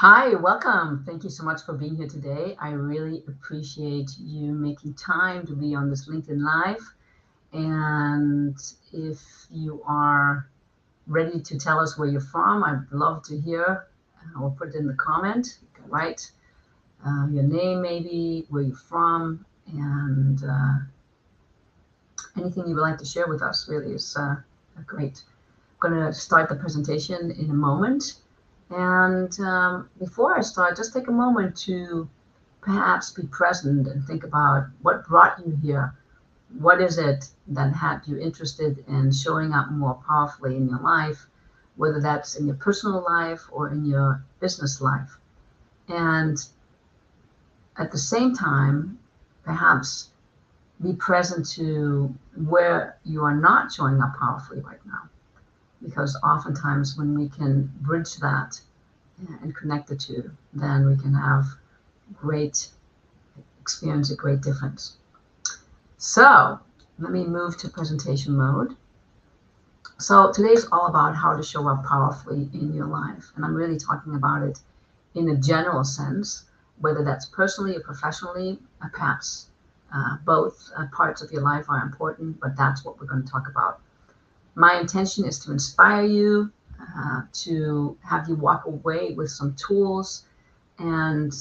Hi, welcome. Thank you so much for being here today. I really appreciate you making time to be on this LinkedIn Live. And if you are ready to tell us where you're from, I'd love to hear. Or put it in the comment. You can write your name, maybe, where you're from, and anything you would like to share with us really is great. I'm going to start the presentation in a moment. And before I start, just take a moment to perhaps be present and think about what brought you here. What is it that had you interested in showing up more powerfully in your life, whether that's in your personal life or in your business life? And at the same time, perhaps be present to where you are not showing up powerfully right now. Because oftentimes when we can bridge that and connect the two, then we can have great experience, a great difference. So let me move to presentation mode. So today's all about how to show up powerfully in your life. And I'm really talking about it in a general sense, whether that's personally or professionally, perhaps both parts of your life are important, but that's what we're going to talk about. My intention is to inspire you, to have you walk away with some tools and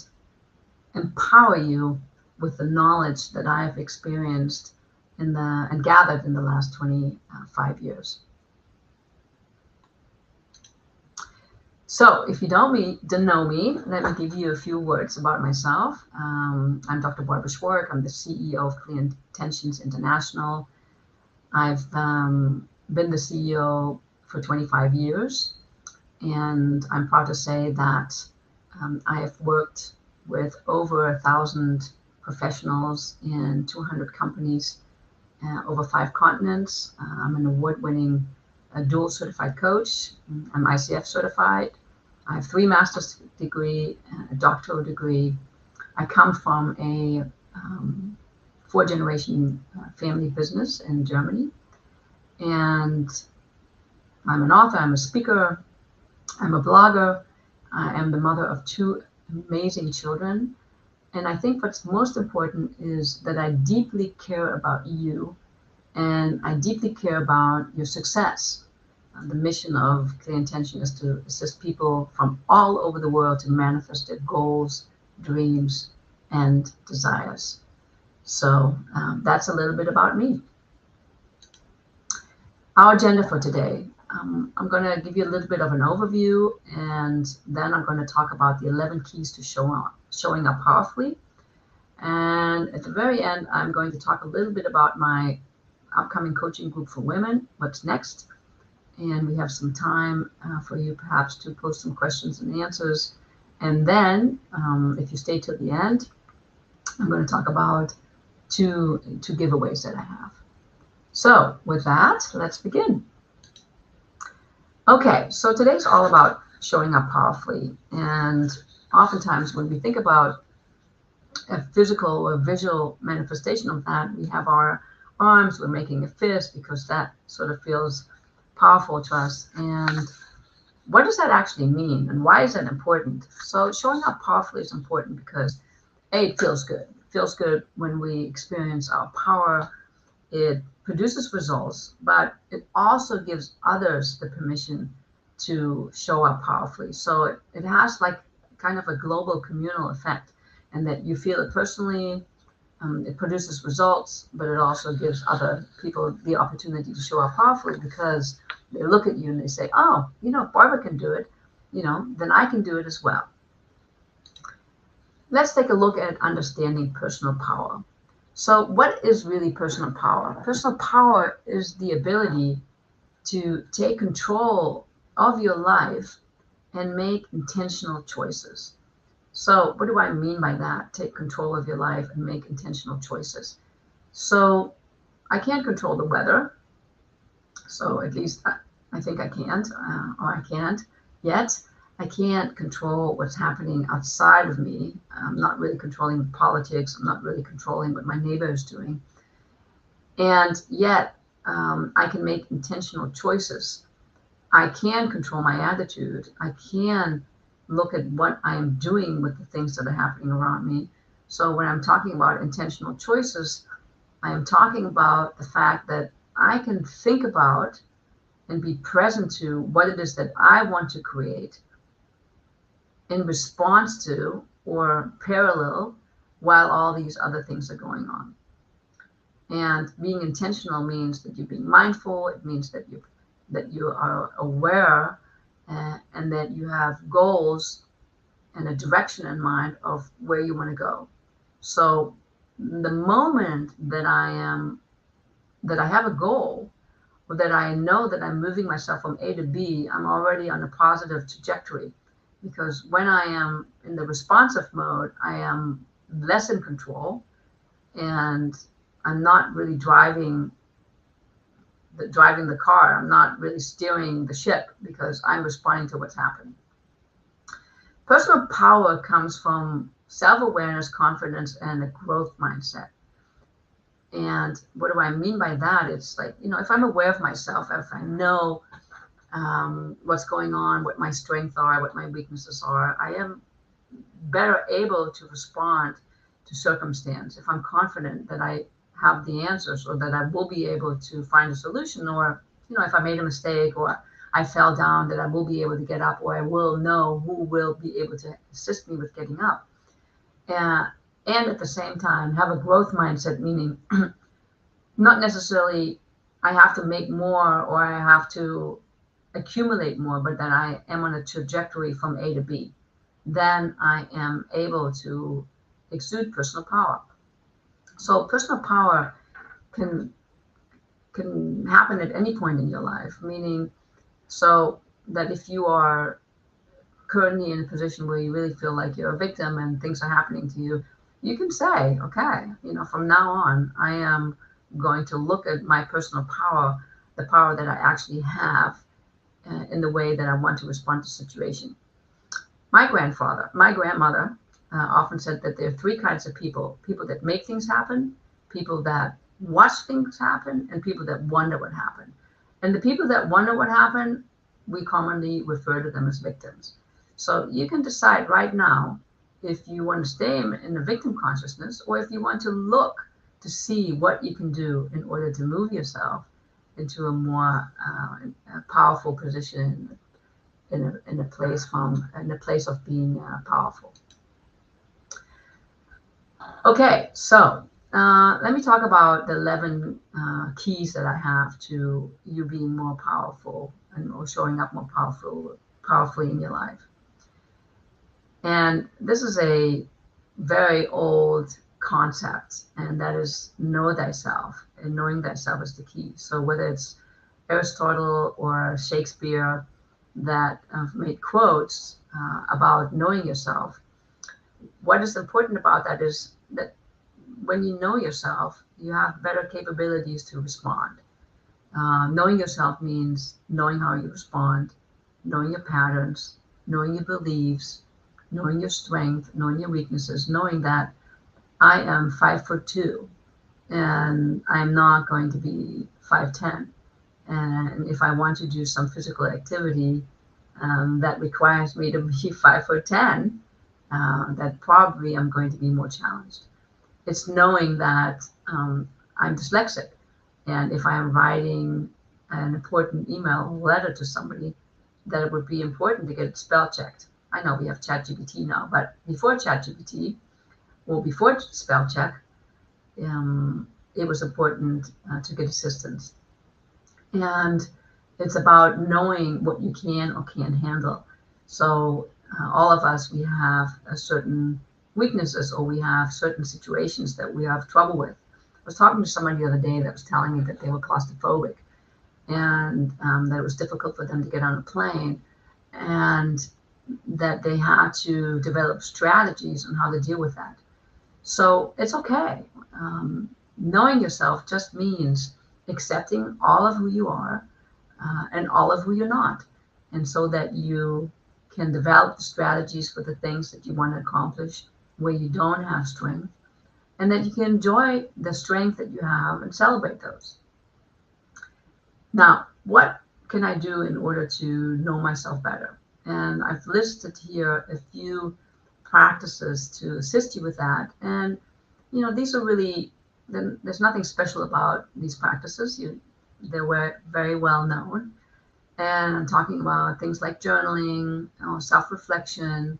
empower you with the knowledge that I've experienced and gathered in the last 25 years. So if you don't know me, let me give you a few words about myself. I'm Dr. Barbara Schwark. I'm the CEO of Clear Intentions International. I've been the CEO for 25 years, and I'm proud to say that I have worked with over 1,000 professionals in 200 companies over 5 continents. I'm an award-winning dual certified coach. I'm ICF certified. I have 3 master's degree, a doctoral degree. I come from a 4-generation family business in Germany. And I'm an author, I'm a speaker, I'm a blogger. I am the mother of 2 amazing children. And I think what's most important is that I deeply care about you, and I deeply care about your success. The mission of Clear Intention is to assist people from all over the world to manifest their goals, dreams, and desires. So that's a little bit about me. Our agenda for today, I'm going to give you a little bit of an overview, and then I'm going to talk about the 11 keys to showing up powerfully. And at the very end, I'm going to talk a little bit about my upcoming coaching group for women, what's next. And we have some time for you perhaps to post some questions and answers. And then if you stay till the end, I'm going to talk about two giveaways that I have. So with that, let's begin. Okay, so today's all about showing up powerfully. And oftentimes when we think about a physical or visual manifestation of that, we have our arms, we're making a fist because that sort of feels powerful to us. And what does that actually mean? And why is that important? So showing up powerfully is important because it feels good. It feels good when we experience our power. It produces results, but it also gives others the permission to show up powerfully. So it has like kind of a global communal effect, and that you feel it personally. It produces results, but it also gives other people the opportunity to show up powerfully because they look at you and they say, oh, Barbara can do it, then I can do it as well. Let's take a look at understanding personal power. So what is really personal power? Personal power is the ability to take control of your life and make intentional choices. So what do I mean by that? Take control of your life and make intentional choices. So I can't control the weather. So at least I think I can't, or I can't yet. I can't control what's happening outside of me. I'm not really controlling politics. I'm not really controlling what my neighbor is doing. And yet I can make intentional choices. I can control my attitude. I can look at what I am doing with the things that are happening around me. So when I'm talking about intentional choices, I am talking about the fact that I can think about and be present to what it is that I want to create in response to or parallel while all these other things are going on. And being intentional means that you're being mindful. It means that you are aware, and that you have goals and a direction in mind of where you want to go. So the moment that I have a goal, or that I know that I'm moving myself from A to B, I'm already on a positive trajectory. Because when I am in the responsive mode, I am less in control, and I'm not really driving the car. I'm not really steering the ship because I'm responding to what's happening. Personal power comes from self-awareness, confidence, and a growth mindset. And what do I mean by that? It's like, if I'm aware of myself, if I know what's going on, what my strengths are, what my weaknesses are, I am better able to respond to circumstance. If I'm confident that I have the answers, or that I will be able to find a solution, or if I made a mistake or I fell down, that I will be able to get up, or I will know who will be able to assist me with getting up. And at the same time have a growth mindset, meaning not necessarily I have to make more or I have to accumulate more, but that I am on a trajectory from A to B. Then I am able to exude personal power. So personal power can happen at any point in your life, meaning so that if you are currently in a position where you really feel like you're a victim and things are happening to you, you can say, okay, from now on, I am going to look at my personal power, the power that I actually have, in the way that I want to respond to situation. My grandmother often said that there are three kinds of people that make things happen, people that watch things happen, and people that wonder what happened. And the people that wonder what happened, we commonly refer to them as victims. So you can decide right now if you want to stay in the victim consciousness, or if you want to look to see what you can do in order to move yourself into a more powerful position in a place of being powerful. Okay, so let me talk about the 11 keys that I have to you being more powerful or showing up more powerfully in your life. And this is a very old concept, and that is know thyself, and knowing thyself is the key. So whether it's Aristotle or Shakespeare that made quotes about knowing yourself, what is important about that is that when you know yourself, you have better capabilities to respond. Knowing yourself means knowing how you respond, knowing your patterns, knowing your beliefs, knowing your strength, knowing your weaknesses, knowing that I am 5'2" and I'm not going to be 5'10". And if I want to do some physical activity that requires me to be 5'10", that probably I'm going to be more challenged. It's knowing that I'm dyslexic, and if I'm writing an important email or letter to somebody, that it would be important to get it spell checked. I know we have ChatGPT now, but before ChatGPT, or before spell check, it was important to get assistance. And it's about knowing what you can or can't handle. So all of us, we have certain weaknesses, or we have certain situations that we have trouble with. I was talking to somebody the other day that was telling me that they were claustrophobic, and that it was difficult for them to get on a plane, and that they had to develop strategies on how to deal with that. So it's okay. Knowing yourself just means accepting all of who you are and all of who you're not. And so that you can develop the strategies for the things that you want to accomplish where you don't have strength, and that you can enjoy the strength that you have and celebrate those. Now, what can I do in order to know myself better And I've listed here a few practices to assist you with that. And, these are really, there's nothing special about these practices. They're very well known. And I'm talking about things like journaling, self-reflection,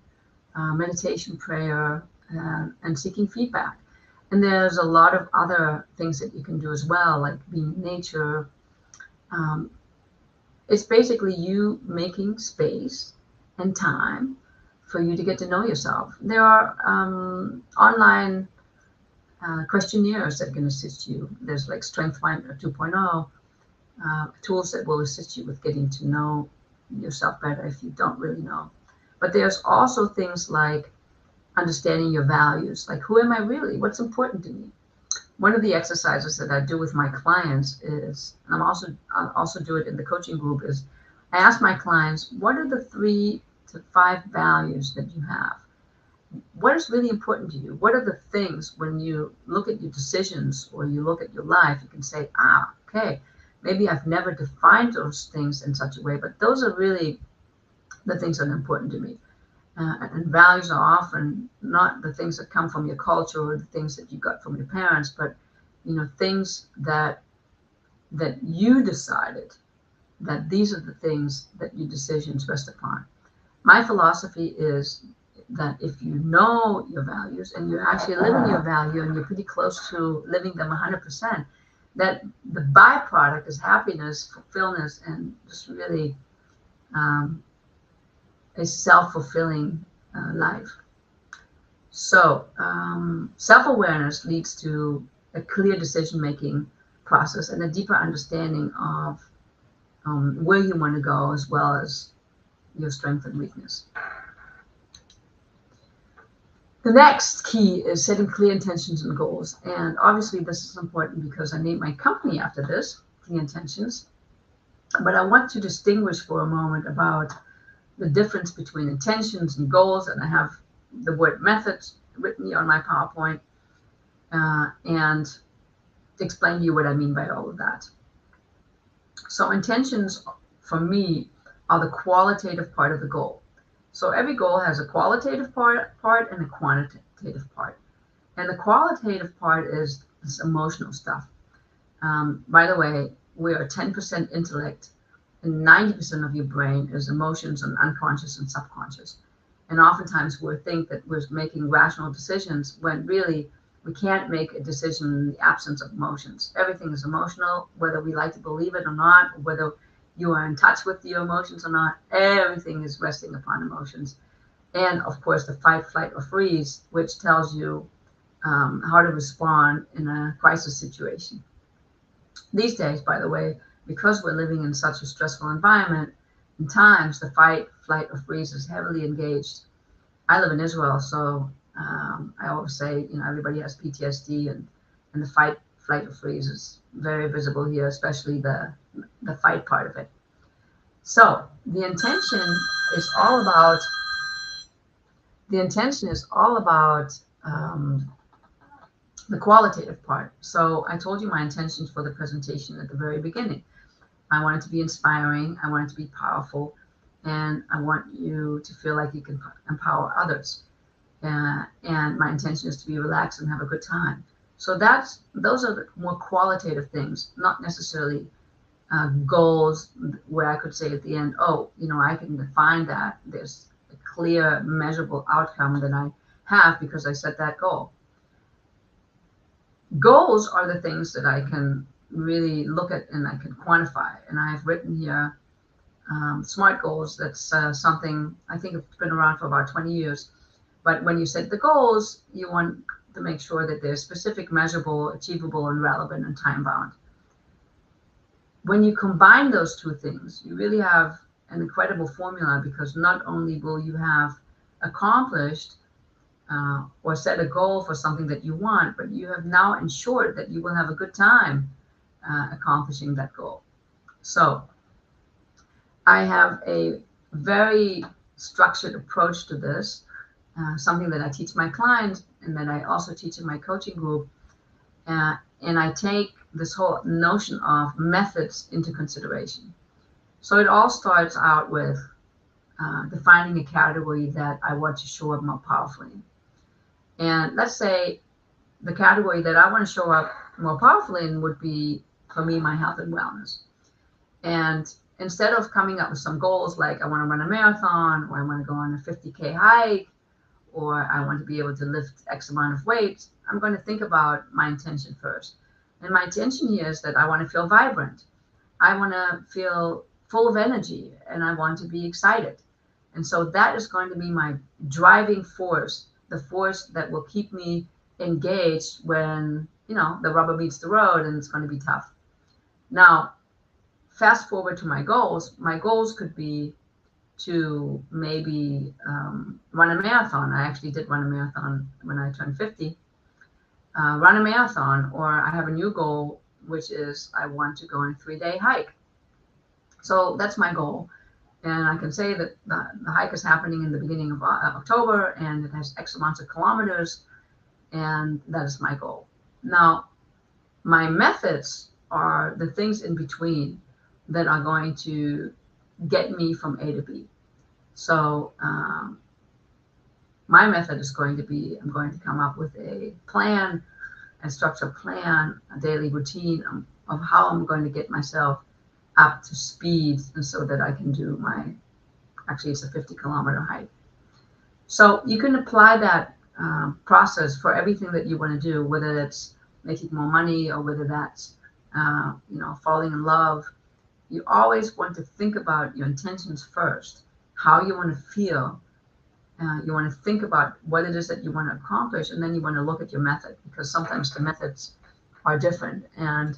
meditation, prayer, and seeking feedback. And there's a lot of other things that you can do as well, like being in nature. It's basically you making space and time for you to get to know yourself. There are online questionnaires that can assist you. There's like StrengthsFinder 2.0, tools that will assist you with getting to know yourself better if you don't really know. But there's also things like understanding your values, like who am I really? What's important to me? One of the exercises that I do with my clients is, and I also do it in the coaching group, is I ask my clients, what are the 3 to 5 values that you have? What is really important to you? What are the things when you look at your decisions or you look at your life, you can say, okay, maybe I've never defined those things in such a way, but those are really the things that are important to me. And values are often not the things that come from your culture or the things that you got from your parents, but things that you decided that these are the things that your decisions rest upon. My philosophy is that if you know your values and you're actually living your value and you're pretty close to living them 100%, that the byproduct is happiness, fulfillment, and just really a self-fulfilling life. So self-awareness leads to a clear decision-making process and a deeper understanding of where you want to go, as well as your strength and weakness. The next key is setting clear intentions and goals. And obviously this is important because I named my company after this, Clear Intentions. But I want to distinguish for a moment about the difference between intentions and goals. And I have the word methods written here on my PowerPoint and to explain to you what I mean by all of that. So intentions for me are the qualitative part of the goal. So every goal has a qualitative part and a quantitative part. And the qualitative part is this emotional stuff. By the way, we are 10% intellect and 90% of your brain is emotions and unconscious and subconscious. And oftentimes we think that we're making rational decisions when really we can't make a decision in the absence of emotions. Everything is emotional, whether we like to believe it or not, or whether you are in touch with your emotions or not. Everything is resting upon emotions. And of course, the fight, flight, or freeze, which tells you how to respond in a crisis situation. These days, by the way, because we're living in such a stressful environment, in times the fight, flight, or freeze is heavily engaged. I live in Israel, so I always say, everybody has PTSD, and the fight, flight, or freeze is very visible here, especially the fight part of it. So the intention is all about the qualitative part. So I told you my intentions for the presentation at the very beginning. I want it to be inspiring, I want it to be powerful, and I want you to feel like you can empower others. And my intention is to be relaxed and have a good time. So those are the more qualitative things, not necessarily goals where I could say at the end, I can define that. There's a clear, measurable outcome that I have because I set that goal. Goals are the things that I can really look at and I can quantify. And I have written here SMART goals. That's something I think it's been around for about 20 years. But when you set the goals, you want to make sure that they're specific, measurable, achievable, and relevant and time-bound. When you combine those two things, you really have an incredible formula, because not only will you have accomplished or set a goal for something that you want, but you have now ensured that you will have a good time accomplishing that goal. So I have a very structured approach to this, something that I teach my clients and that I also teach in my coaching group. And I take this whole notion of methods into consideration. So it all starts out with defining a category that I want to show up more powerfully. And let's say the category that I want to show up more powerfully in would be, for me, my health and wellness. And instead of coming up with some goals like I want to run a marathon, or I want to go on a 50K hike, or I want to be able to lift X amount of weight, I'm going to think about my intention first. And my intention here is that I want to feel vibrant. I want to feel full of energy, and I want to be excited. And so that is going to be my driving force, the force that will keep me engaged when, the rubber meets the road and it's going to be tough. Now, fast forward to my goals. My goals could be to maybe run a marathon. I actually did run a marathon when I turned 50. Run a marathon, or I have a new goal, which is I want to go on a 3-day hike. So that's my goal. And I can say that the hike is happening in the beginning of October, and it has X amounts of kilometers, and that is my goal. Now, my methods are the things in between that are going to get me from A to B. So my method is going to be, I'm going to come up with a plan, a structured plan, a daily routine of how I'm going to get myself up to speed, and so that I can do actually it's a 50-kilometer hike. So you can apply that process for everything that you want to do, whether that's making more money or whether that's, falling in love. You always want to think about your intentions first, how you want to feel. You want to think about what it is that you want to accomplish, and then you want to look at your method, because sometimes the methods are different. And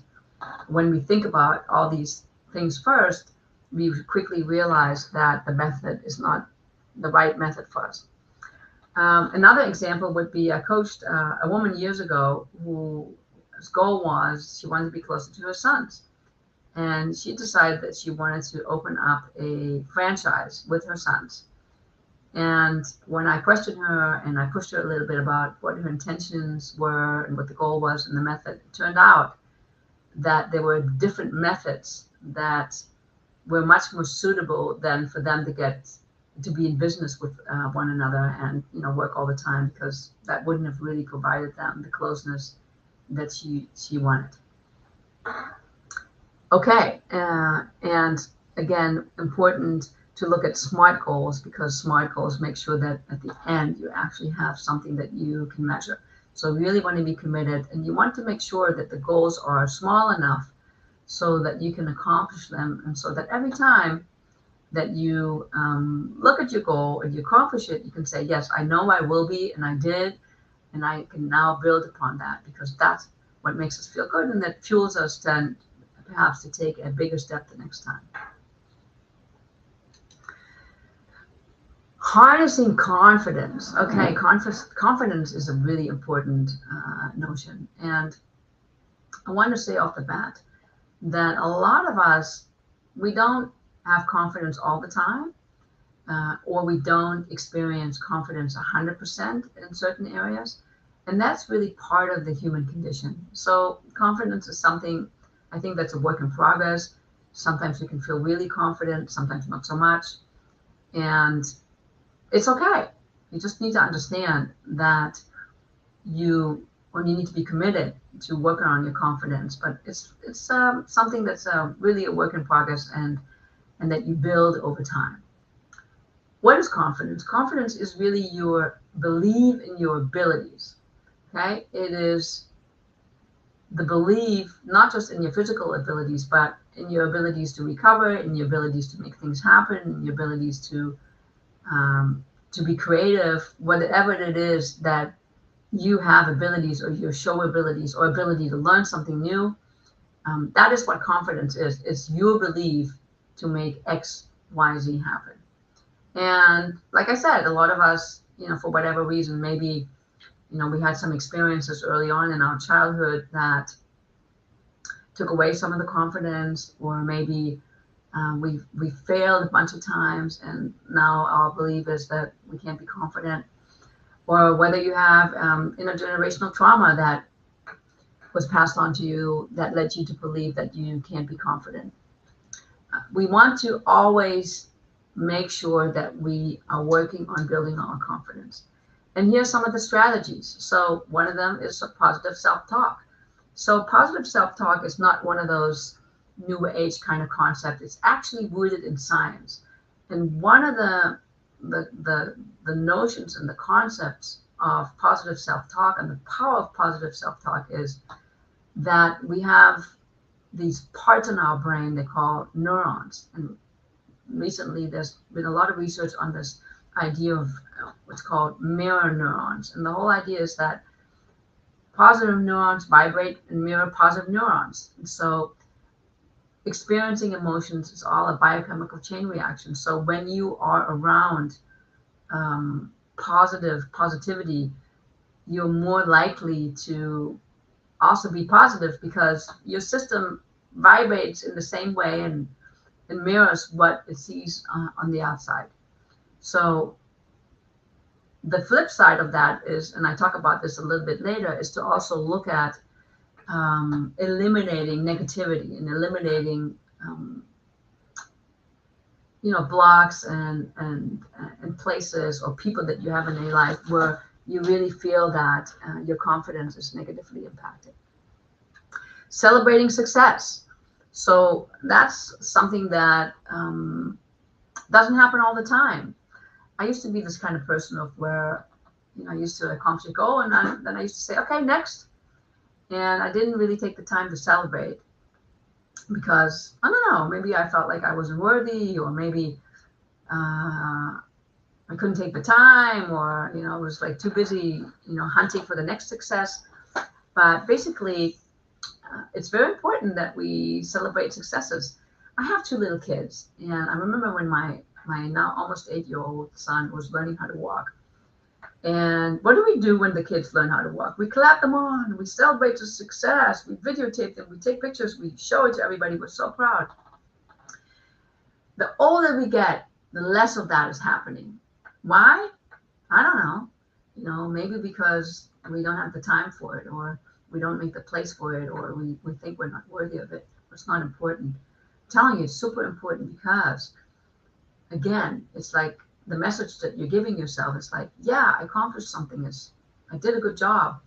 when we think about all these things first, we quickly realize that the method is not the right method for us. Another example would be I coached a woman years ago whose goal was she wanted to be closer to her sons. And she decided that she wanted to open up a franchise with her sons. And when I questioned her and I pushed her a little bit about what her intentions were and what the goal was and the method, it turned out that there were different methods that were much more suitable than for them to get to be in business with one another and work all the time, because that wouldn't have really provided them the closeness that she wanted. Okay, and again, important to look at SMART goals, because SMART goals make sure that at the end you actually have something that you can measure. So you really want to be committed, and you want to make sure that the goals are small enough so that you can accomplish them, and so that every time that you look at your goal and you accomplish it, you can say, yes, I know I will be, and I did, and I can now build upon that, because that's what makes us feel good, and that fuels us then perhaps to take a bigger step the next time. Harnessing confidence. Okay, confidence is a really important notion. And I want to say off the bat that a lot of us, we don't have confidence all the time, or we don't experience confidence 100% in certain areas. And that's really part of the human condition. So confidence is something, I think, that's a work in progress. Sometimes you can feel really confident, sometimes not so much. And it's okay. You just need to understand that you need to be committed to working on your confidence. But it's something that's really a work in progress, and that you build over time. What is confidence? Confidence is really your belief in your abilities. Okay, it is the belief not just in your physical abilities, but in your abilities to recover, in your abilities to make things happen, in your abilities to be creative, whatever it is that you have abilities, or you show abilities, or ability to learn something new. That is what confidence is. It's your belief to make X, Y, Z happen. And like I said, a lot of us, for whatever reason, maybe, we had some experiences early on in our childhood that took away some of the confidence, or maybe we failed a bunch of times, and now our belief is that we can't be confident. Or whether you have intergenerational trauma that was passed on to you that led you to believe that you can't be confident. We want to always make sure that we are working on building our confidence. And here's some of the strategies. So one of them is a positive self-talk. So positive self-talk is not one of those new age kind of concept. It's actually rooted in science. And one of the notions and the concepts of positive self-talk and the power of positive self-talk is that we have these parts in our brain they call neurons. And recently there's been a lot of research on this idea of what's called mirror neurons. And the whole idea is that positive neurons vibrate and mirror positive neurons. And so experiencing emotions is all a biochemical chain reaction. So when you are around positivity, you're more likely to also be positive because your system vibrates in the same way and mirrors what it sees on the outside. So the flip side of that is, and I talk about this a little bit later, is to also look at eliminating negativity and eliminating blocks and places or people that you have in your life where you really feel that your confidence is negatively impacted. Celebrating success. So that's something that doesn't happen all the time. I used to be this kind of person of where, I used to accomplish a goal and then I used to say, okay, next. And I didn't really take the time to celebrate because, I don't know, maybe I felt like I wasn't worthy, or maybe I couldn't take the time, or, I was like too busy, hunting for the next success. But basically, it's very important that we celebrate successes. I have 2 little kids, and I remember when my now almost 8-year-old son was learning how to walk. And what do we do when the kids learn how to walk? We clap them on, we celebrate the success, we videotape them, we take pictures, we show it to everybody. We're so proud. The older we get, the less of that is happening. Why? I don't know. Maybe because we don't have the time for it, or we don't make the place for it, or we think we're not worthy of it. It's not important. I'm telling you, it's super important because, again, it's like the message that you're giving yourself is like, yeah, I accomplished something. I did a good job,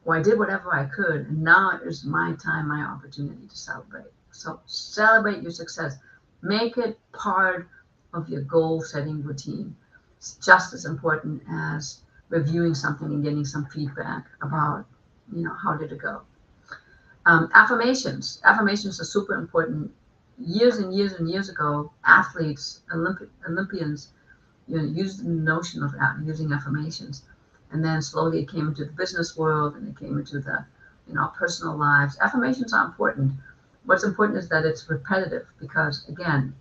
or I did whatever I could, and now it is my time, my opportunity to celebrate. So celebrate your success. Make it part of your goal-setting routine. It's just as important as reviewing something and getting some feedback about, how did it go. Affirmations. Affirmations are super important. Years and years and years ago, athletes, Olympians, used the notion of using affirmations. And then slowly it came into the business world, and it came into the, personal lives. Affirmations are important. What's important is that it's repetitive because, again,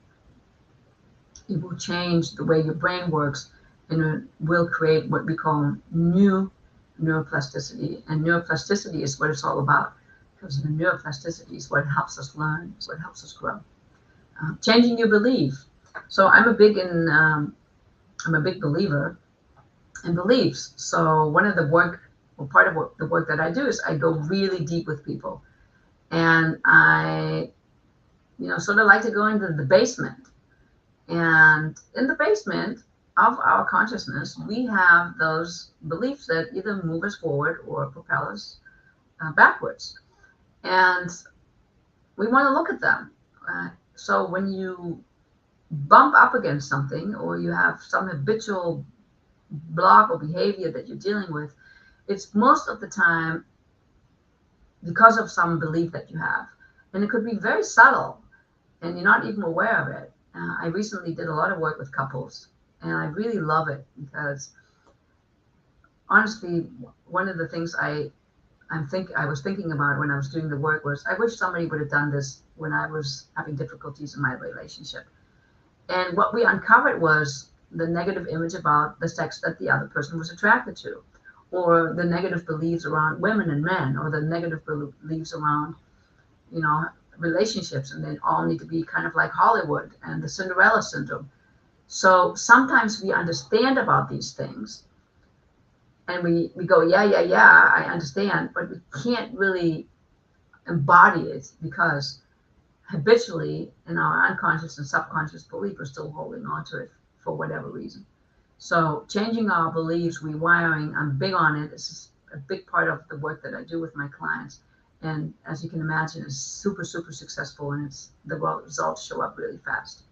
it will change the way your brain works, and it will create what we call new neuroplasticity. And neuroplasticity is what it's all about, because the neuroplasticity is what helps us learn, it's what helps us grow. Changing your belief. So I'm a big believer in beliefs. So one of the work, or part of the work that I do, is I go really deep with people, and I, sort of like to go into the basement. And in the basement of our consciousness, we have those beliefs that either move us forward or propel us backwards. And we want to look at them. So when you bump up against something, or you have some habitual block or behavior that you're dealing with, it's most of the time because of some belief that you have. And it could be very subtle, and you're not even aware of it. I recently did a lot of work with couples, and I really love it because, honestly, one of the things I was thinking about when I was doing the work was, I wish somebody would have done this when I was having difficulties in my relationship. And what we uncovered was the negative image about the sex that the other person was attracted to, or the negative beliefs around women and men, or the negative beliefs around, relationships, and they all need to be kind of like Hollywood and the Cinderella syndrome. So sometimes we understand about these things, and we go, yeah, I understand, but we can't really embody it because habitually in our unconscious and subconscious belief, we're still holding on to it for whatever reason. So changing our beliefs, rewiring, I'm big on it. It's a big part of the work that I do with my clients. And as you can imagine, it's super, super successful, and the results show up really fast.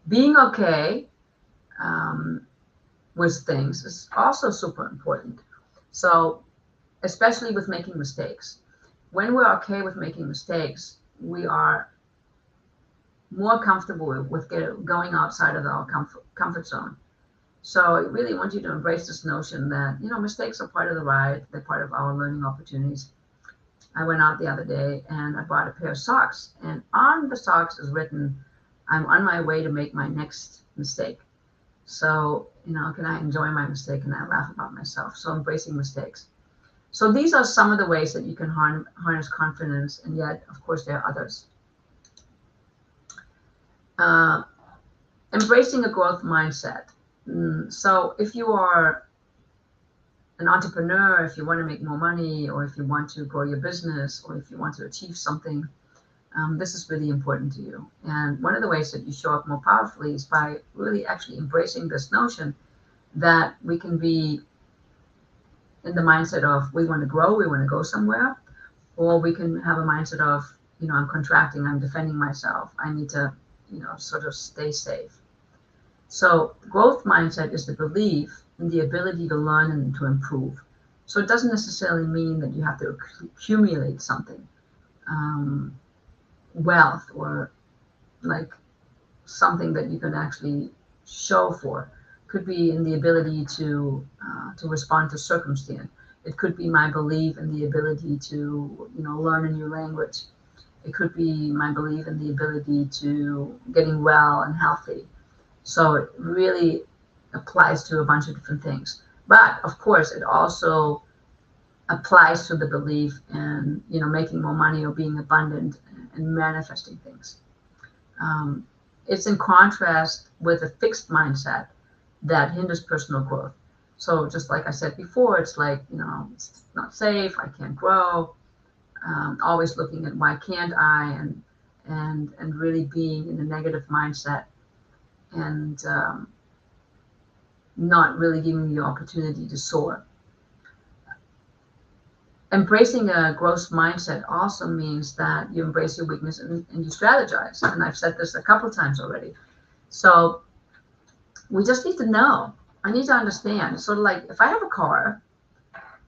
Being okay with things is also super important. So especially with making mistakes. When we're okay with making mistakes, we are more comfortable with going outside of our comfort zone. So I really want you to embrace this notion that, mistakes are part of the ride. They're part of our learning opportunities. I went out the other day and I bought a pair of socks, and on the socks is written, I'm on my way to make my next mistake. So, can I enjoy my mistake and I laugh about myself? So embracing mistakes. So these are some of the ways that you can harness confidence, and yet, of course, there are others. Embracing a growth mindset. So if you are an entrepreneur, if you want to make more money, or if you want to grow your business, or if you want to achieve something, this is really important to you. And one of the ways that you show up more powerfully is by really actually embracing this notion that we can be in the mindset of we want to grow, we want to go somewhere, or we can have a mindset of, I'm contracting, I'm defending myself, I need to, sort of stay safe. So growth mindset is the belief in the ability to learn and to improve. So it doesn't necessarily mean that you have to accumulate something, wealth, or like something that you can actually show for. Could be in the ability to respond to circumstance. It could be my belief in the ability to learn a new language. It could be my belief in the ability to getting well and healthy. So it really applies to a bunch of different things. But of course, it also applies to the belief in making more money or being abundant and manifesting things. It's in contrast with a fixed mindset that hinders personal growth. So just like I said before, it's like, it's not safe, I can't grow, always looking at why can't I, and really being in a negative mindset, and not really giving you the opportunity to soar. Embracing a growth mindset also means that you embrace your weakness and you strategize. And I've said this a couple times already. So we just need to know. I need to understand. It's sort of like if I have a car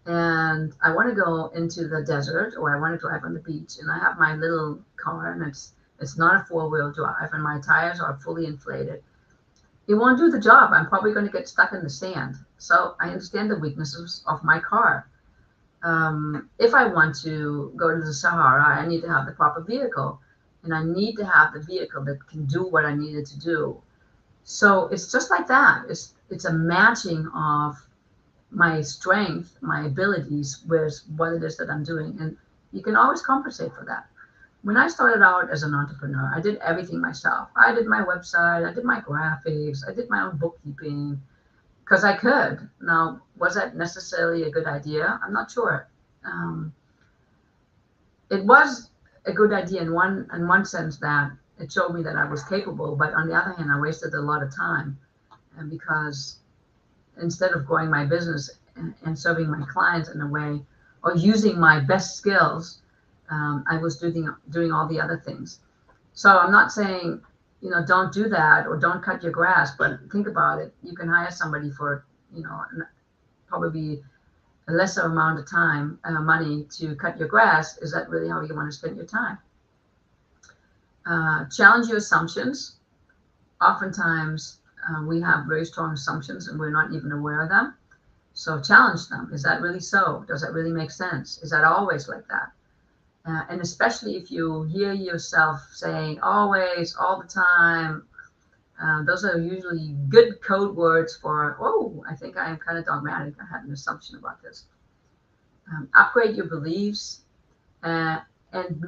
and I want to go into the desert, or I want to drive on the beach, and I have my little car and it's not a 4-wheel drive and my tires are fully inflated, it won't do the job. I'm probably going to get stuck in the sand. So I understand the weaknesses of my car. If I want to go to the Sahara, I need to have the proper vehicle, and I need to have the vehicle that can do what I needed to do. So it's just like that. It's a matching of my strength, my abilities, with what it is that I'm doing, and you can always compensate for that. When I started out as an entrepreneur, I did everything myself. I did my website, I did my graphics, I did my own bookkeeping, because I could. Now, was that necessarily a good idea? I'm not sure. It was a good idea in one sense, that it showed me that I was capable, but on the other hand, I wasted a lot of time, and because instead of growing my business and serving my clients in a way, or using my best skills, I was doing all the other things. So I'm not saying, don't do that or don't cut your grass, but think about it. You can hire somebody for, probably a lesser amount of time, money to cut your grass. Is that really how you want to spend your time? Challenge your assumptions. Oftentimes, we have very strong assumptions and we're not even aware of them. So challenge them. Is that really so? Does that really make sense? Is that always like that? And especially if you hear yourself saying always, all the time, those are usually good code words for, oh, I think I am kind of dogmatic. I had an assumption about this. Upgrade your beliefs, and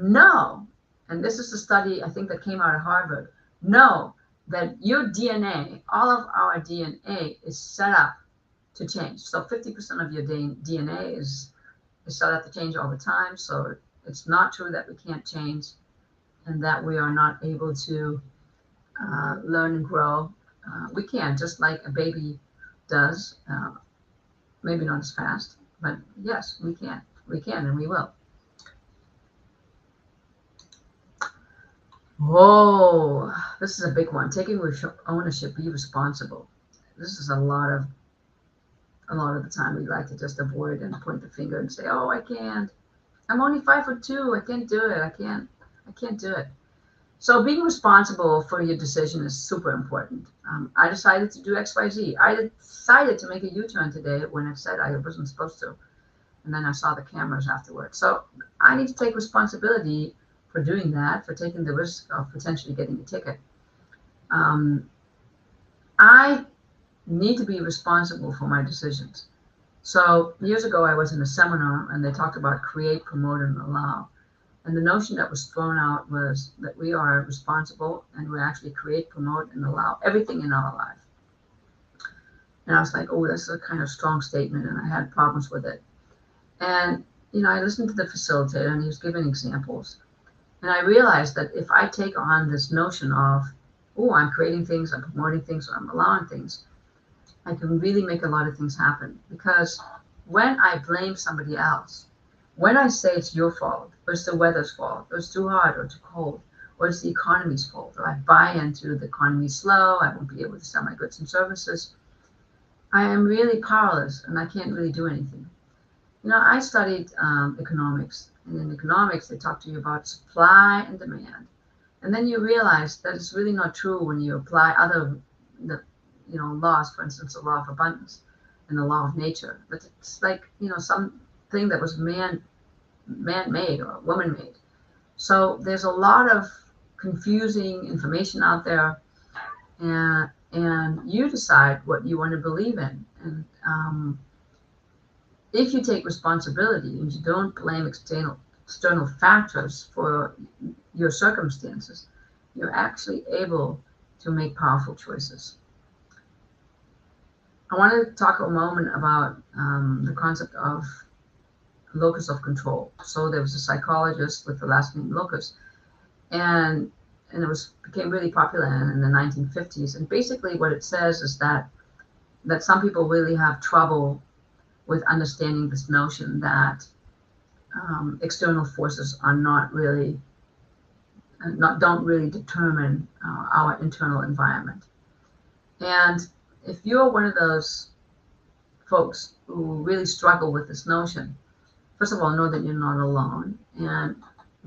know, and this is a study I think that came out of Harvard, know that your DNA, all of our DNA is set up to change. So 50% of your DNA is set up to change all the time. So it's not true that we can't change. and that we are not able to learn and grow. We can, just like a baby does, maybe not as fast, but yes, we can. We can and we will. Whoa, this is a big one. Taking ownership, be responsible. This is a lot of the time we like to just avoid and point the finger and say, "Oh, I can't. I'm only 5'2". I can't do it. I can't do it." So being responsible for your decision is super important. I decided to do X, Y, Z. I decided to make a U-turn today when I said I wasn't supposed to, and then I saw the cameras afterwards. So I need to take responsibility for doing that, for taking the risk of potentially getting a ticket. I need to be responsible for my decisions. So years ago, I was in a seminar and they talked about create, promote, and allow. And the notion that was thrown out was that we are responsible and we actually create, promote, and allow everything in our life. And I was like, oh, that's a kind of strong statement, and I had problems with it. And, I listened to the facilitator and he was giving examples. And I realized that if I take on this notion of, oh, I'm creating things, I'm promoting things, or I'm allowing things, I can really make a lot of things happen. Because when I blame somebody else, when I say it's your fault, or it's the weather's fault, or it's too hot or too cold, or it's the economy's fault, or I buy into the economy's slow, I won't be able to sell my goods and services, I am really powerless and I can't really do anything. I studied economics, and in economics, they talk to you about supply and demand. And then you realize that it's really not true when you apply other laws, for instance, the law of abundance and the law of nature. But it's like, something that was man-made or woman-made. So there's a lot of confusing information out there, and you decide what you want to believe in. And if you take responsibility and you don't blame external factors for your circumstances, you're actually able to make powerful choices. I want to talk a moment about the concept of locus of control. So there was a psychologist with the last name Locus, and it became really popular in the 1950s. And basically what it says is that some people really have trouble with understanding this notion that external forces are don't really determine our internal environment. And if you're one of those folks who really struggle with this notion, first of all, know that you're not alone, and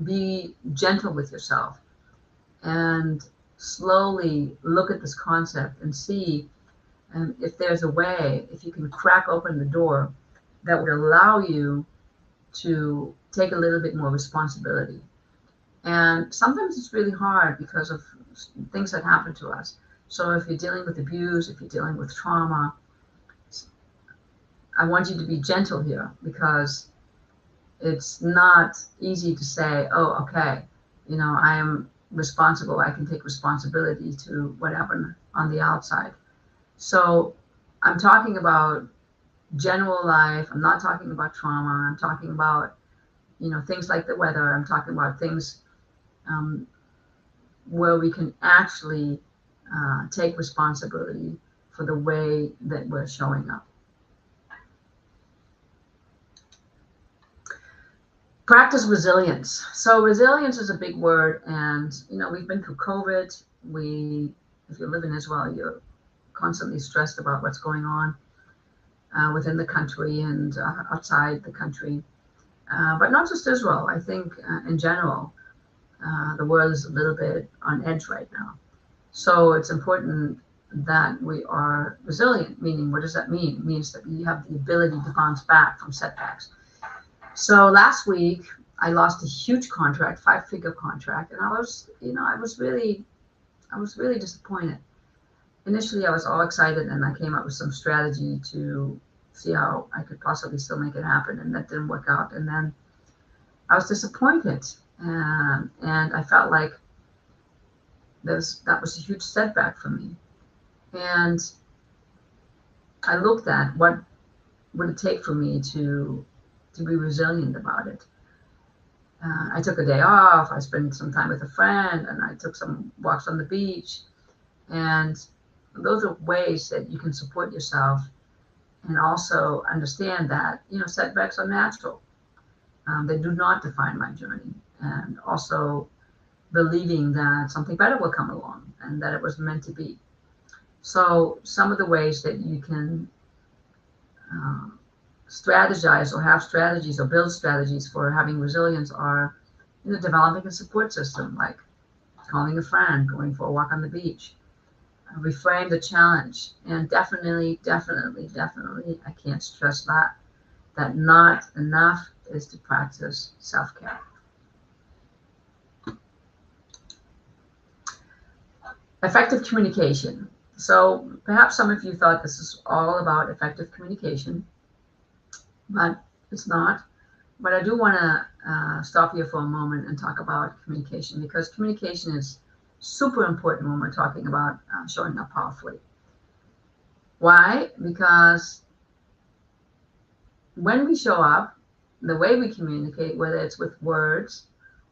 be gentle with yourself and slowly look at this concept and see if there's a way, if you can crack open the door that would allow you to take a little bit more responsibility. And sometimes it's really hard because of things that happen to us. So if you're dealing with abuse, if you're dealing with trauma, I want you to be gentle here, because it's not easy to say, oh, okay, I am responsible. I can take responsibility to what happened on the outside. So I'm talking about general life. I'm not talking about trauma. I'm talking about, things like the weather. I'm talking about things where we can actually take responsibility for the way that we're showing up. Practice resilience. So resilience is a big word, and we've been through COVID. If you live in Israel, you're constantly stressed about what's going on within the country and outside the country. But not just Israel. I think in general, the world is a little bit on edge right now. So it's important that we are resilient, meaning, what does that mean? It means that we have the ability to bounce back from setbacks. So last week, I lost a huge contract, 5-figure contract, and I was really disappointed. Initially, I was all excited, and I came up with some strategy to see how I could possibly still make it happen, and that didn't work out. And then I was disappointed, and I felt like that was a huge setback for me. And I looked at what would it take for me to be resilient about it. I took a day off. I spent some time with a friend, and I took some walks on the beach. And those are ways that you can support yourself and also understand that, setbacks are natural. They do not define my journey. And also believing that something better will come along and that it was meant to be. So some of the ways that you can strategize or have strategies or build strategies for having resilience are, developing a support system, like calling a friend, going for a walk on the beach, reframe the challenge, and definitely, I can't stress that not enough is to practice self-care. Effective communication. So perhaps some of you thought this is all about effective communication, but it's not. But I do want to stop here for a moment and talk about communication, because communication is super important when we're talking about showing up powerfully. Why? Because when we show up, the way we communicate, whether it's with words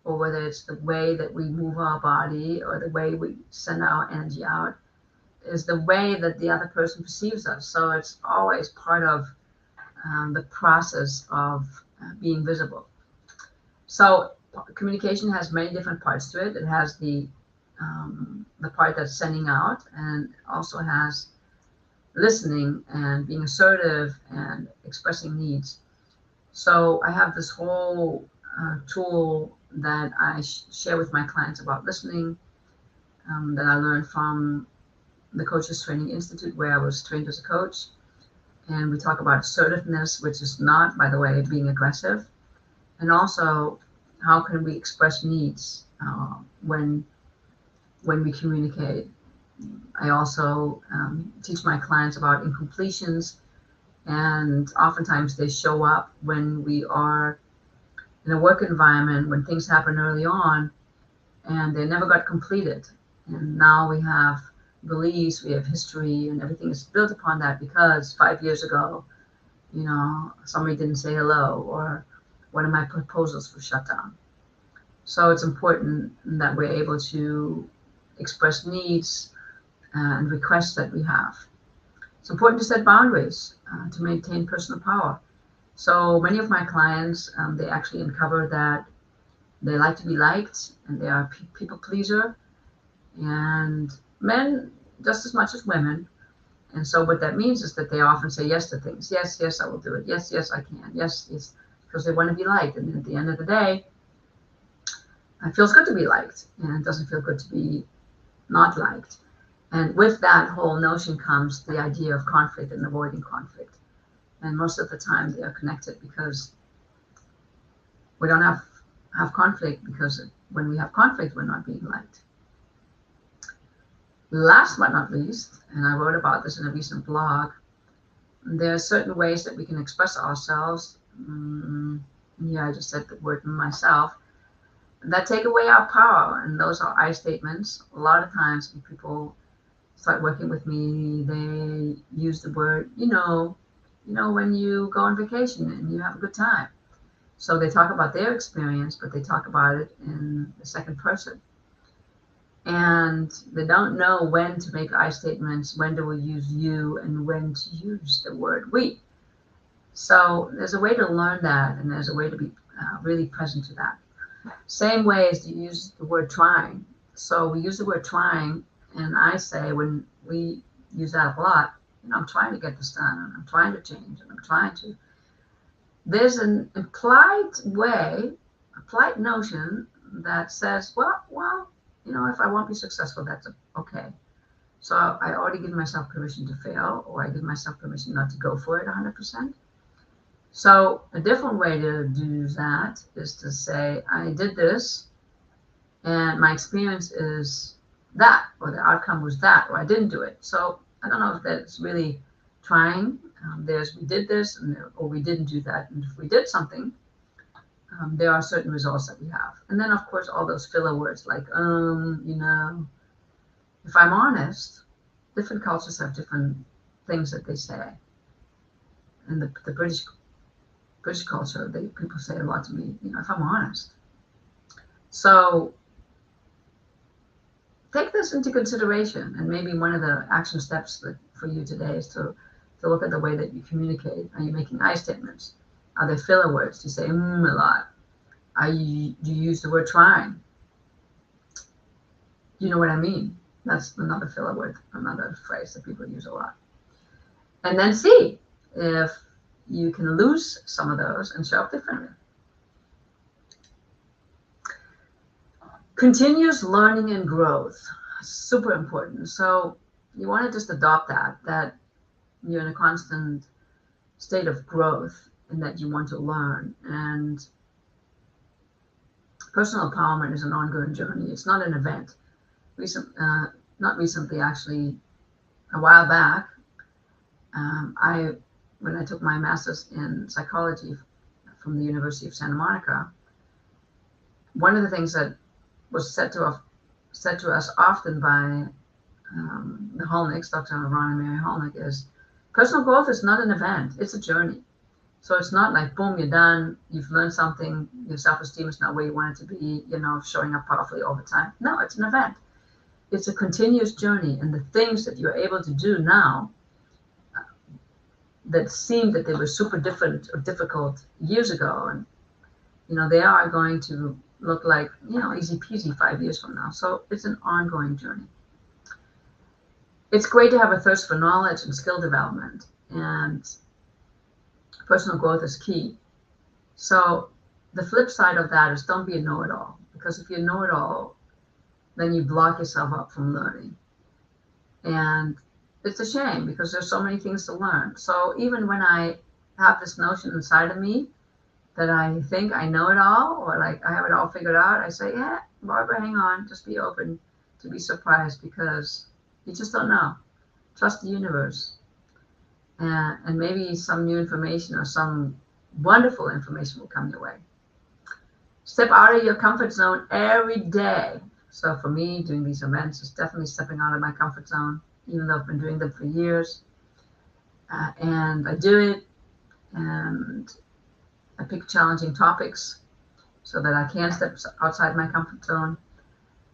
or whether it's the way that we move our body or the way we send our energy out, is the way that the other person perceives us. So it's always part of the process of being visible. So communication has many different parts to it. It has the part that's sending out, and also has listening and being assertive and expressing needs. So I have this whole tool that I share with my clients about listening, that I learned from the Coaches Training Institute, where I was trained as a coach. And we talk about assertiveness, which is not, by the way, being aggressive. And also, how can we express needs when we communicate. I also teach my clients about incompletions, and oftentimes they show up when we are in a work environment, when things happen early on and they never got completed. And now we have beliefs, we have history, and everything is built upon that because 5 years ago, somebody didn't say hello, or one of my proposals was shut down. So it's important that we're able to express needs and requests that we have. It's important to set boundaries to maintain personal power. So many of my clients, they actually uncover that they like to be liked, and they are people pleaser, and men just as much as women. And so what that means is that they often say yes to things. Yes, I will do it. Yes, I can. Yes, because they want to be liked. And at the end of the day, it feels good to be liked, and it doesn't feel good to be not liked. And with that whole notion comes the idea of conflict and avoiding conflict. And most of the time they are connected, because we don't have conflict, because when we have conflict, we're not being liked. Last but not least, and I wrote about this in a recent blog, there are certain ways that we can express ourselves. Yeah, I just said the word myself, that take away our power. And those are I statements. A lot of times when people start working with me, they use the word, when you go on vacation and you have a good time. So they talk about their experience, but they talk about it in the second person. And they don't know when to make I statements, when to use you, and when to use the word we. So there's a way to learn that, and there's a way to be really present to that. Same way as to use the word trying. So we use the word trying, and I say, when we use that a lot, I'm trying to get this done, and I'm trying to change, and I'm trying to. There's an implied notion that says, well, if I won't be successful, that's okay. So I already give myself permission to fail, or I give myself permission not to go for it 100%. So a different way to do that is to say, I did this, and my experience is that, or the outcome was that, or I didn't do it. So I don't know if that's really trying. There's we did this, or we didn't do that. And if we did something, there are certain results that we have. And then, of course, all those filler words like, if I'm honest, different cultures have different things that they say. And the British culture, people say a lot to me, if I'm honest. So take this into consideration, and maybe one of the action steps that for you today is to look at the way that you communicate. Are you making I statements? Are there filler words? Do you say a lot? Do you use the word trying? You know what I mean? That's another filler word, another phrase that people use a lot. And then see if you can lose some of those and show up differently. Continuous learning and growth, super important. So you want to just adopt that you're in a constant state of growth and that you want to learn. And personal empowerment is an ongoing journey. It's not an event. Not recently, actually, a while back, when I took my master's in psychology from the University of Santa Monica, one of the things that was said to us often by the Holnicks, Dr. Ron and Mary Holnick, is personal growth is not an event, it's a journey. So it's not like, boom, you're done, you've learned something, your self-esteem is not where you want it to be, showing up powerfully all the time. No, it's an event. It's a continuous journey, and the things that you're able to do now that seemed that they were super different or difficult years ago, and they are going to look like easy peasy 5 years from now. So it's an ongoing journey. It's great to have a thirst for knowledge and skill development, and personal growth is key. So the flip side of that is don't be a know-it-all, because if you know-it-all, then you block yourself up from learning. And it's a shame because there's so many things to learn. So even when I have this notion inside of me that I think I know it all, or like I have it all figured out, I say, yeah, Barbara, hang on, just be open to be surprised, because you just don't know. Trust the universe. And maybe some new information or some wonderful information will come your way. Step out of your comfort zone every day. So for me, doing these events is definitely stepping out of my comfort zone, even though I've been doing them for years. And I do it, and I pick challenging topics so that I can step outside my comfort zone.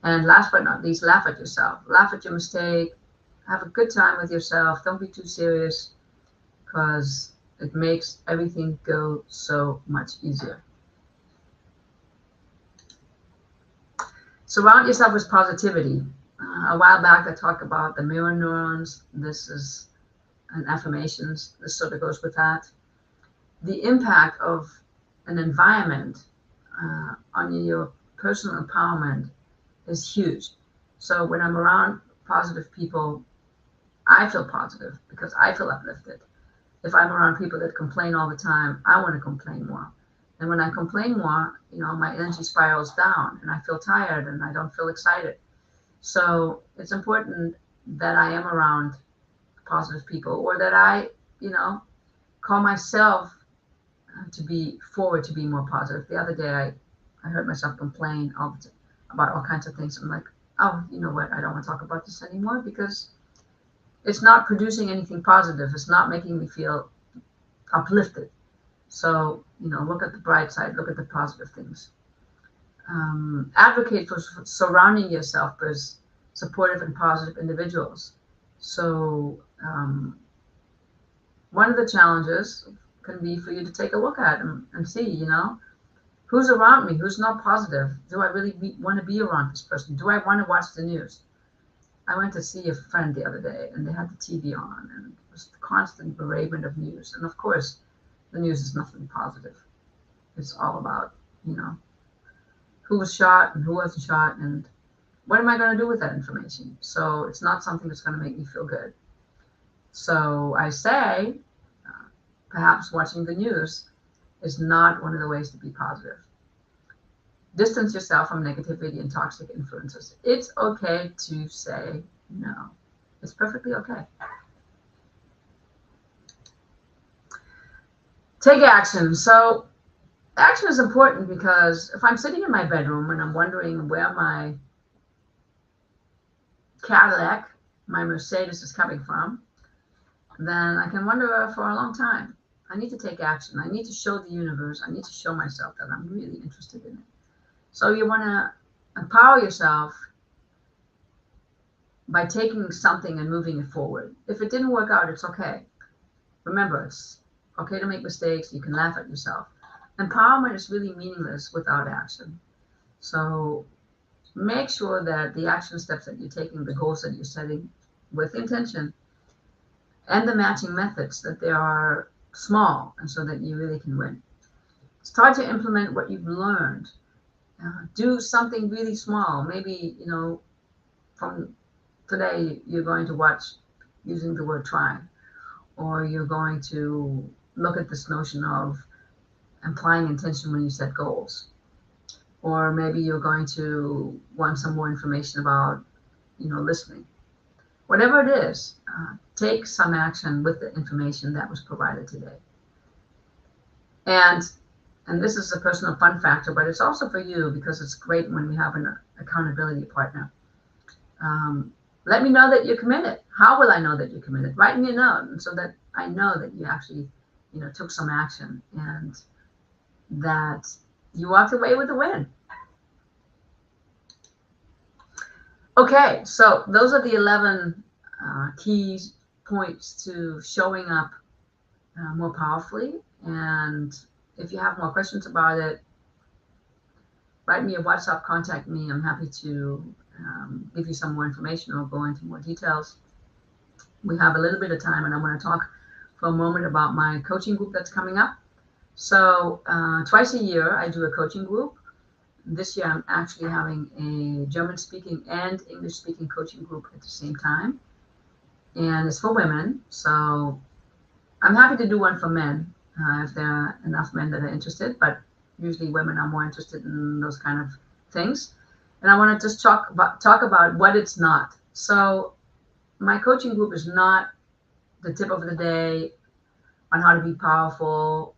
And last but not least, laugh at yourself. Laugh at your mistake. Have a good time with yourself. Don't be too serious, because it makes everything go so much easier. Surround yourself with positivity. A while back, I talked about the mirror neurons. This is an affirmations. This sort of goes with that. The impact of an environment on your personal empowerment is huge. So when I'm around positive people, I feel positive because I feel uplifted. If I'm around people that complain all the time, I want to complain more. And when I complain more, my energy spirals down and I feel tired and I don't feel excited. So it's important that I am around positive people, or that I, call myself to be forward to be more positive. The other day, I heard myself complain about all kinds of things. I'm like, oh, you know what? I don't want to talk about this anymore, because it's not producing anything positive. It's not making me feel uplifted. So, look at the bright side, look at the positive things. Advocate for surrounding yourself with supportive and positive individuals. So, one of the challenges can be for you to take a look at and see, who's around me, who's not positive. Do I really want to be around this person? Do I want to watch the news? I went to see a friend the other day, and they had the TV on, and it was the constant bereavement of news. And of course, the news is nothing positive. It's all about, who was shot and who wasn't shot, and what am I going to do with that information? So it's not something that's going to make me feel good. So I say, perhaps watching the news is not one of the ways to be positive. Distance yourself from negativity and toxic influences. It's okay to say no. It's perfectly okay. Take action. So action is important, because if I'm sitting in my bedroom and I'm wondering where my Cadillac, my Mercedes is coming from, then I can wonder for a long time. I need to take action. I need to show the universe. I need to show myself that I'm really interested in it. So you want to empower yourself by taking something and moving it forward. If it didn't work out, it's okay. Remember, it's okay to make mistakes. You can laugh at yourself. Empowerment is really meaningless without action. So make sure that the action steps that you're taking, the goals that you're setting with intention, and the matching methods, that they are small, and so that you really can win. Start to implement what you've learned. Do something really small. Maybe, from today you're going to watch using the word try, or you're going to look at this notion of applying intention when you set goals, or maybe you're going to want some more information about listening. Whatever it is, take some action with the information that was provided today. And this is a personal fun factor, but it's also for you, because it's great when we have an accountability partner. Let me know that you're committed. How will I know that you're committed? Write me a note so that I know that you actually, took some action and that you walked away with a win. Okay, so those are the 11 key points to showing up more powerfully. And if you have more questions about it, write me a WhatsApp, contact me. I'm happy to give you some more information or go into more details. We have a little bit of time, and I want to talk for a moment about my coaching group that's coming up. So twice a year, I do a coaching group. This year, I'm actually having a German-speaking and English-speaking coaching group at the same time. And it's for women. So I'm happy to do one for men if there are enough men that are interested. But usually women are more interested in those kind of things. And I want to just talk about what it's not. So my coaching group is not the tip of the day on how to be powerful,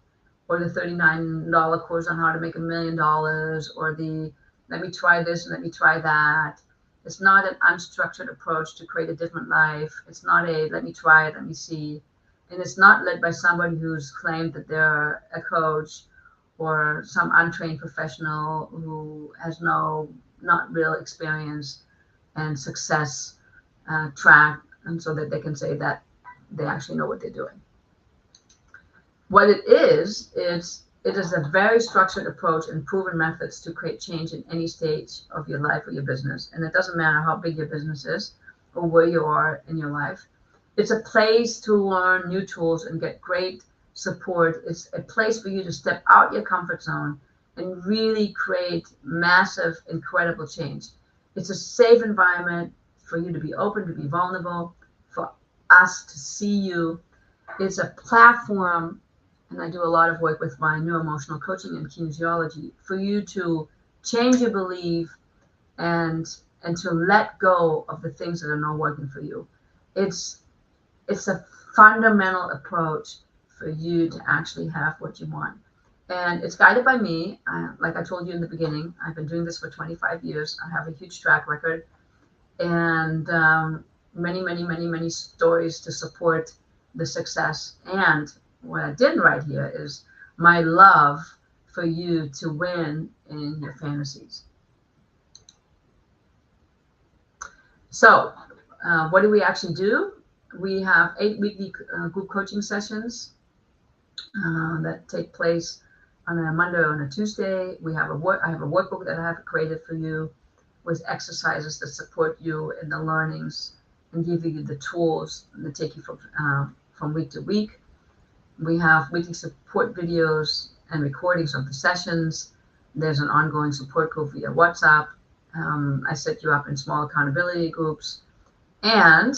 or the $39 course on how to make $1 million, or the let me try this and let me try that. It's not an unstructured approach to create a different life. It's not a let me try it, let me see. And it's not led by somebody who's claimed that they're a coach, or some untrained professional who has not real experience and success track, and so that they can say that they actually know what they're doing. What it is a very structured approach and proven methods to create change in any stage of your life or your business. And it doesn't matter how big your business is or where you are in your life. It's a place to learn new tools and get great support. It's a place for you to step out your comfort zone and really create massive, incredible change. It's a safe environment for you to be open, to be vulnerable, for us to see you. It's a platform, and I do a lot of work with my neuroemotional coaching and kinesiology, for you to change your belief and to let go of the things that are not working for you. It's a fundamental approach for you to actually have what you want. And it's guided by me. Like I told you in the beginning, I've been doing this for 25 years. I have a huge track record and many stories to support the success. And what I didn't write here is my love for you to win in your fantasies. So what do we actually do? We have 8 weekly group coaching sessions that take place on a Monday or on a Tuesday. I have a workbook that I have created for you with exercises that support you in the learnings and give you the tools that take you from week to week. We have weekly support videos and recordings of the sessions. There's an ongoing support group via WhatsApp. I set you up in small accountability groups. And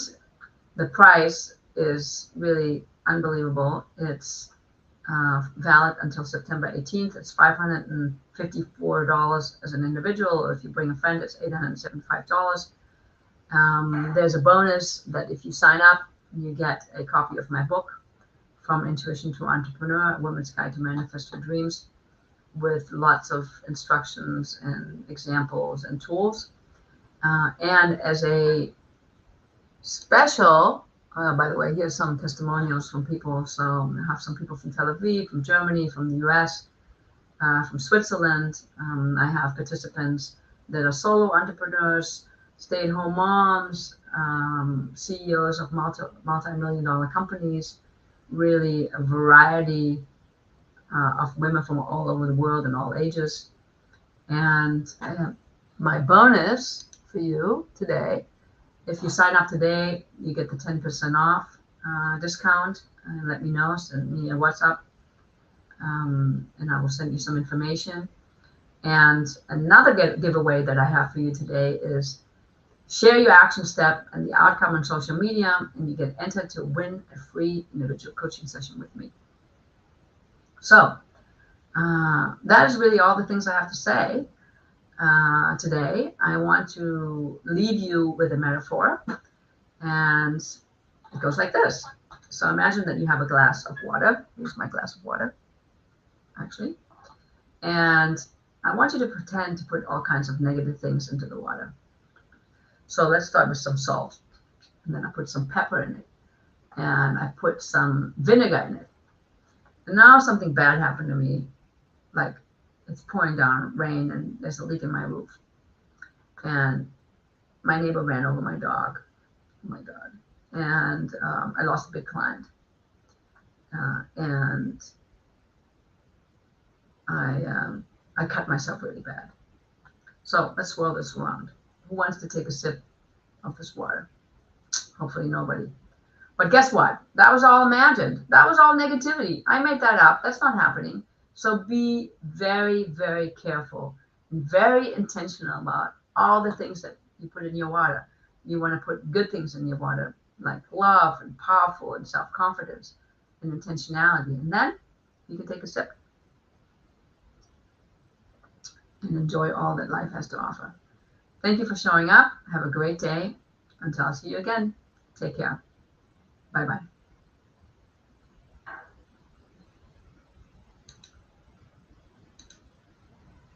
the price is really unbelievable. It's valid until September 18th. It's $554 as an individual, or if you bring a friend, it's $875. There's a bonus that if you sign up, you get a copy of my book, From Intuition to Entrepreneur, A Woman's Guide to Manifest Your Dreams, with lots of instructions and examples and tools. And as a special, by the way, here's some testimonials from people. So I have some people from Tel Aviv, from Germany, from the US. from Switzerland. I have participants that are solo entrepreneurs, stay-at-home moms, CEOs of multi-million dollar companies, really a variety of women from all over the world and all ages. And my bonus for you today, if you sign up today, you get the 10% off discount. Let me know, send me a WhatsApp, and I will send you some information. And another giveaway that I have for you today is share your action step and the outcome on social media, and you get entered to win a free individual coaching session with me. So that is really all the things I have to say today. I want to leave you with a metaphor, and it goes like this. So imagine that you have a glass of water. Here's my glass of water, actually. And I want you to pretend to put all kinds of negative things into the water. So let's start with some salt. And then I put some pepper in it. And I put some vinegar in it. And now something bad happened to me. Like it's pouring down rain and there's a leak in my roof. And my neighbor ran over my dog. Oh my God. And I lost a big client. And I cut myself really bad. So let's swirl this around. Who wants to take a sip of this water? Hopefully nobody. But guess what? That was all imagined. That was all negativity. I made that up. That's not happening. So be very, very careful and very intentional about all the things that you put in your water. You want to put good things in your water, like love and powerful and self-confidence and intentionality. And then you can take a sip and enjoy all that life has to offer. Thank you for showing up. Have a great day. Until I see you again, take care.